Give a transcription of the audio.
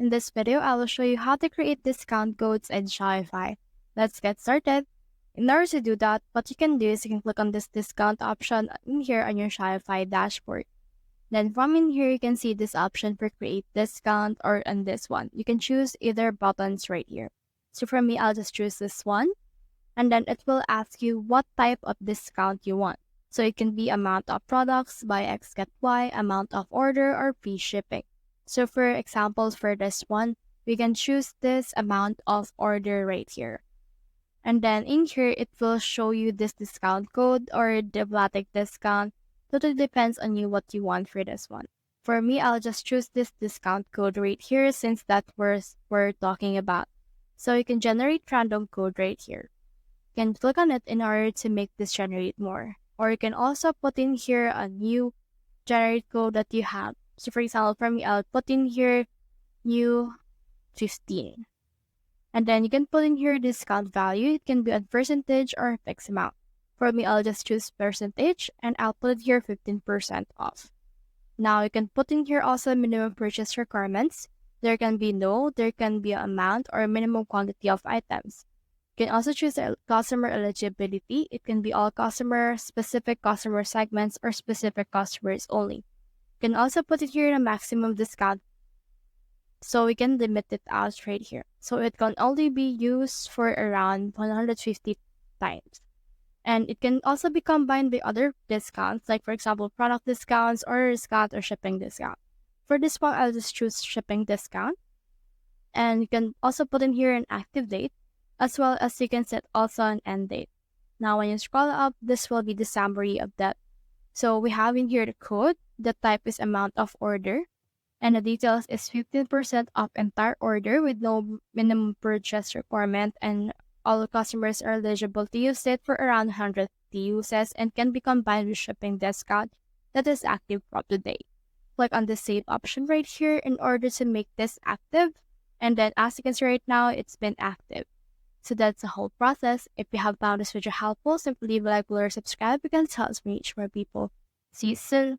In this video, I will show you how to create discount codes in Shopify. Let's get started. In order to do that, what you can do is you can click on this discount option in here on your Shopify dashboard. Then from in here, you can see this option for create discount, or on this one. You can choose either buttons right here. So for me, I'll just choose this one. And then it will ask you what type of discount you want. So it can be amount of products, buy X get Y, amount of order, or free shipping. So for examples for this one, we can choose this amount of order right here. And then in here, it will show you this discount code or the Blatic discount. Totally depends on you what you want for this one. For me, I'll just choose this discount code right here since that's what we're talking about. So you can generate random code right here. You can click on it in order to make this generate more. Or you can also put in here a new generate code that you have. So for example, for me, I'll put in here new 15. And then you can put in here discount value. It can be a percentage or a fixed amount. For me, I'll just choose percentage and I'll put it here 15% off. Now you can put in here also minimum purchase requirements. There can be no, there can be an amount or a minimum quantity of items. You can also choose customer eligibility. It can be all customers, specific customer segments, or specific customers only. You can also put it here in a maximum discount, so we can limit it out right here. So it can only be used for around 150 times. And it can also be combined with other discounts, like for example, product discounts, order discount, or shipping discount. For this one, I'll just choose shipping discount. And you can also put in here an active date, as well as you can set also an end date. Now when you scroll up, this will be the summary of that. So we have in here the code, the type is amount of order, and the details is 15% off entire order with no minimum purchase requirement, and all customers are eligible to use it for around 150 uses and can be combined with shipping discount that is active from today. Click on the save option right here in order to make this active, and then as you can see right now, it's been active. So that's the whole process. If you have found this video helpful, simply leave a like, below, or subscribe because it helps me reach more people. See you soon.